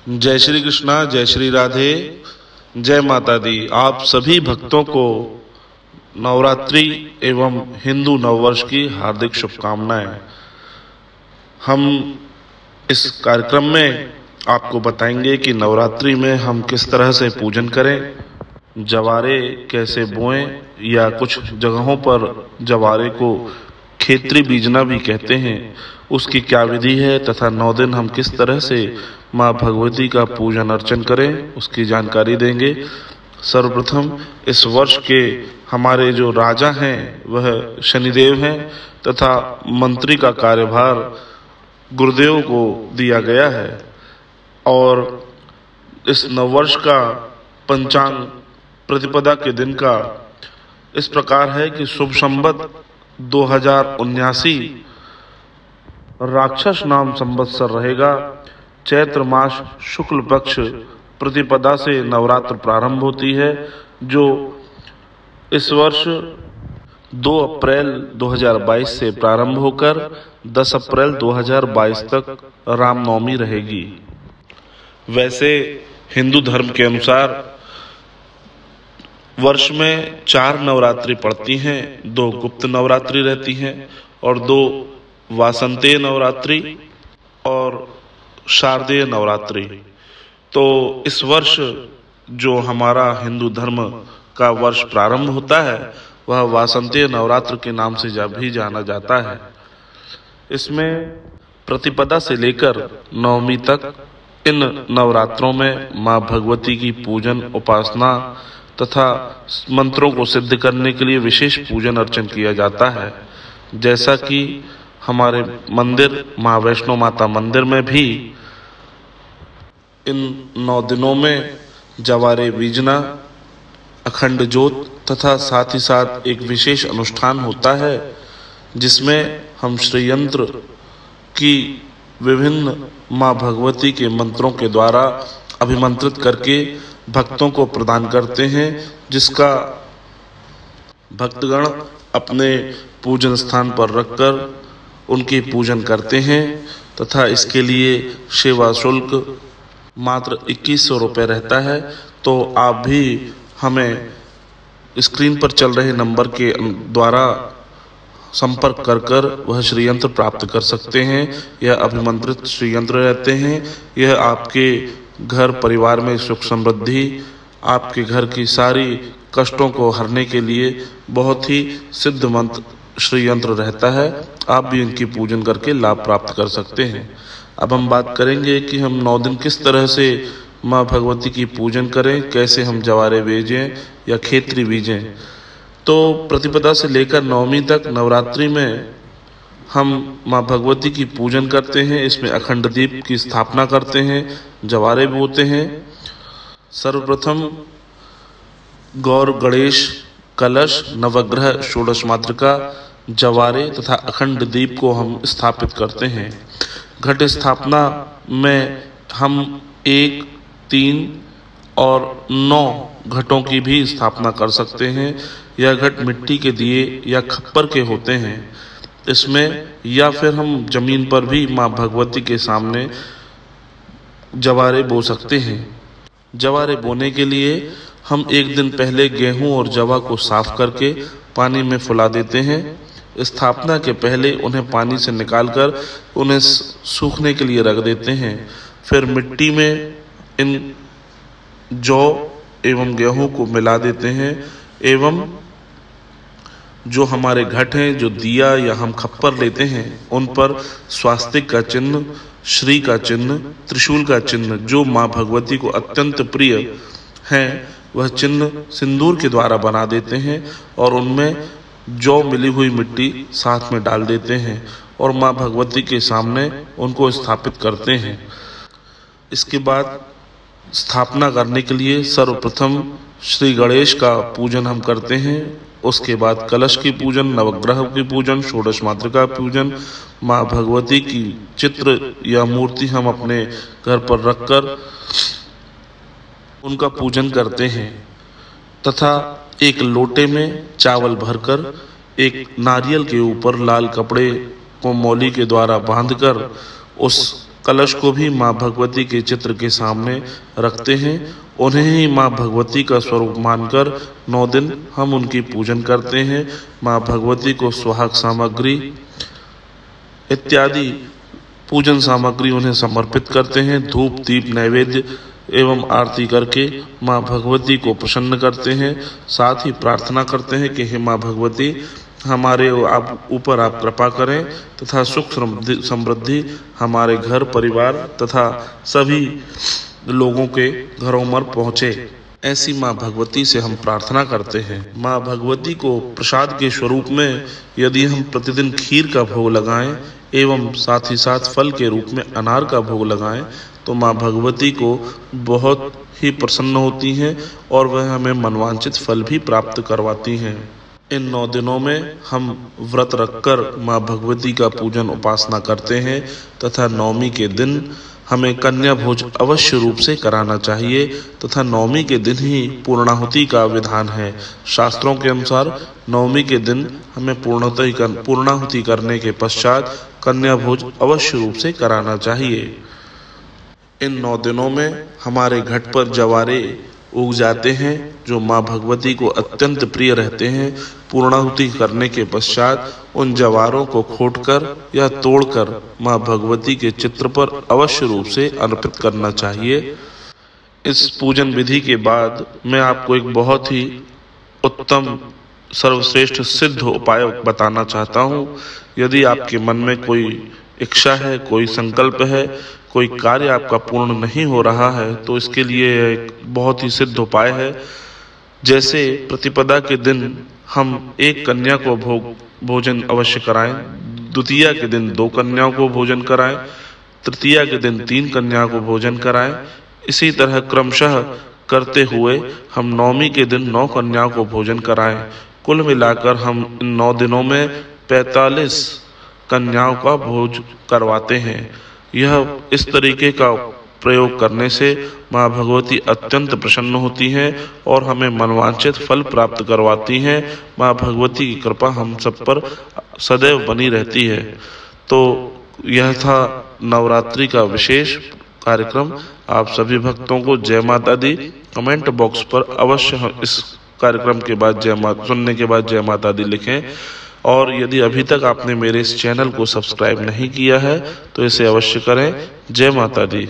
जय श्री कृष्णा, जय श्री राधे, जय माता दी। आप सभी भक्तों को नवरात्रि एवं हिंदू नववर्ष की हार्दिक शुभकामनाएं। हम इस कार्यक्रम में आपको बताएंगे कि नवरात्रि में हम किस तरह से पूजन करें, जवारे कैसे बोएं, या कुछ जगहों पर जवारे को खेत्री बीजना भी कहते हैं, उसकी क्या विधि है तथा 9 दिन हम किस तरह से माँ भगवती का पूजन अर्चन करें उसकी जानकारी देंगे। सर्वप्रथम इस वर्ष के हमारे जो राजा हैं वह शनिदेव हैं तथा मंत्री का कार्यभार गुरुदेव को दिया गया है। और इस नववर्ष का पंचांग प्रतिपदा के दिन का इस प्रकार है कि शुभ संवत 2079 राक्षस नाम संवत्सर रहेगा। चैत्र मास शुक्ल पक्ष प्रतिपदा से नवरात्र प्रारंभ होती है, जो इस वर्ष 2 अप्रैल 2022 से प्रारंभ होकर 10 अप्रैल 2022 तक रामनवमी रहेगी। वैसे हिंदू धर्म के अनुसार वर्ष में 4 नवरात्रि पड़ती हैं, 2 गुप्त नवरात्रि रहती हैं और 2 वासंतीय नवरात्रि और शारदीय नवरात्रि। तो इस वर्ष जो हमारा हिंदू धर्म का वर्ष प्रारंभ होता है वह वासंतीय नवरात्र के नाम से भी जाना जाता है। इसमें प्रतिपदा से लेकर नवमी तक इन नवरात्रों में माँ भगवती की पूजन उपासना तथा मंत्रों को सिद्ध करने के लिए विशेष पूजन अर्चन किया जाता है। जैसा कि हमारे मंदिर माँ वैष्णो माता मंदिर में भी इन 9 दिनों में जवारे बीजना, अखंड ज्योत तथा साथ ही साथ एक विशेष अनुष्ठान होता है जिसमें हम श्री यंत्र की विभिन्न माँ भगवती के मंत्रों के द्वारा अभिमंत्रित करके भक्तों को प्रदान करते हैं, जिसका भक्तगण अपने पूजन स्थान पर रखकर उनकी पूजन करते हैं तथा इसके लिए सेवा शुल्क मात्र 2100 रुपये रहता है। तो आप भी हमें स्क्रीन पर चल रहे नंबर के द्वारा संपर्क कर वह श्री यंत्र प्राप्त कर सकते हैं। यह अभिमंत्रित श्री यंत्र रहते हैं। यह आपके घर परिवार में सुख समृद्धि, आपके घर की सारी कष्टों को हरने के लिए बहुत ही सिद्ध मंत्र श्री यंत्र रहता है। आप भी इनकी पूजन करके लाभ प्राप्त कर सकते हैं। अब हम बात करेंगे कि हम 9 दिन किस तरह से माँ भगवती की पूजन करें, कैसे हम जवारे बीजें या खेत्री बीजें। तो प्रतिपदा से लेकर नवमी तक नवरात्रि में हम माँ भगवती की पूजन करते हैं। इसमें अखंड दीप की स्थापना करते हैं, जवारे बोते हैं। सर्वप्रथम गौर गणेश कलश नवग्रह षोडश मातृका जवारे तथा अखंड दीप को हम स्थापित करते हैं। घट स्थापना में हम 1, 3 और 9 घटों की भी स्थापना कर सकते हैं। यह घट मिट्टी के दिए या खप्पर के होते हैं। इसमें या फिर हम जमीन पर भी माँ भगवती के सामने जवारे बो सकते हैं। जवारे बोने के लिए हम 1 दिन पहले गेहूं और जवा को साफ करके पानी में फुला देते हैं। स्थापना के पहले उन्हें पानी से निकालकर उन्हें सूखने के लिए रख देते हैं। फिर मिट्टी में इन जौ एवं गेहूं को मिला देते हैं एवं जो हमारे घट हैं, जो दिया या हम खप्पर लेते हैं, उन पर स्वास्तिक का चिन्ह, श्री का चिन्ह, त्रिशूल का चिन्ह, जो माँ भगवती को अत्यंत प्रिय हैं, वह चिन्ह सिंदूर के द्वारा बना देते हैं और उनमें जौ मिली हुई मिट्टी साथ में डाल देते हैं और माँ भगवती के सामने उनको स्थापित करते हैं। इसके बाद स्थापना करने के लिए सर्वप्रथम श्री गणेश का पूजन हम करते हैं। उसके बाद कलश की पूजन, नवग्रह की पूजन, षोडश मातृका पूजन, माँ भगवती की चित्र या मूर्ति हम अपने घर पर रखकर उनका पूजन करते हैं तथा एक लोटे में चावल भरकर एक नारियल के ऊपर लाल कपड़े को मौली के द्वारा बांधकर उस कलश को भी माँ भगवती के चित्र के सामने रखते हैं। उन्हें ही माँ भगवती का स्वरूप मानकर 9 दिन हम उनकी पूजन करते हैं। माँ भगवती को सुहाग सामग्री इत्यादि पूजन सामग्री उन्हें समर्पित करते हैं। धूप दीप नैवेद्य एवं आरती करके माँ भगवती को प्रसन्न करते हैं। साथ ही प्रार्थना करते हैं कि हे माँ भगवती, हमारे ऊपर आप कृपा करें तथा सुख समृद्धि हमारे घर परिवार तथा सभी लोगों के घरों में पहुँचे। ऐसी माँ भगवती से हम प्रार्थना करते हैं। माँ भगवती को प्रसाद के स्वरूप में यदि हम प्रतिदिन खीर का भोग लगाएं एवं साथ ही साथ फल के रूप में अनार का भोग लगाएं तो माँ भगवती को बहुत ही प्रसन्न होती हैं और वह हमें मनवांछित फल भी प्राप्त करवाती हैं। इन 9 दिनों में हम व्रत रखकर माँ भगवती का पूजन उपासना करते हैं तथा नवमी के दिन हमें कन्या भोज अवश्य रूप से कराना चाहिए तथा नवमी के दिन ही पूर्णाहुति का विधान है। शास्त्रों के अनुसार नवमी के दिन हमें पूर्णाहुति करने के पश्चात कन्या भोज अवश्य रूप से कराना चाहिए। इन 9 दिनों में हमारे घट पर जवारे उग जाते हैं जो माँ भगवती को अत्यंत प्रिय रहते हैं। पूर्णाहुति करने के पश्चात उन जवारों को खोदकर या तोड़कर माँ भगवती के चित्र पर अवश्य रूप से अर्पित करना चाहिए। इस पूजन विधि के बाद मैं आपको एक बहुत ही उत्तम सर्वश्रेष्ठ सिद्ध उपाय बताना चाहता हूँ। यदि आपके मन में कोई इच्छा है, कोई संकल्प है, कोई कार्य आपका पूर्ण नहीं हो रहा है तो इसके लिए एक बहुत ही सिद्ध उपाय है। जैसे प्रतिपदा के दिन हम एक कन्या को भोजन अवश्य कराएं, द्वितीया के दिन 2 कन्याओं को भोजन कराएं, तृतीया के दिन 3 कन्याओं को भोजन कराएं। इसी तरह क्रमशः करते हुए हम नवमी के दिन 9 कन्याओं को भोजन कराएं। कुल मिलाकर हम इन 9 दिनों में 45 कन्याओं का भोज करवाते हैं। यह इस तरीके का प्रयोग करने से माँ भगवती अत्यंत प्रसन्न होती हैं और हमें मनवांछित फल प्राप्त करवाती हैं। माँ भगवती की कृपा हम सब पर सदैव बनी रहती है। तो यह था नवरात्रि का विशेष कार्यक्रम। आप सभी भक्तों को जय माता दी। कमेंट बॉक्स पर अवश्य इस कार्यक्रम के बाद सुनने के बाद जय माता दी लिखें। और यदि अभी तक आपने मेरे इस चैनल को सब्सक्राइब नहीं किया है तो इसे अवश्य करें। जय माता दी।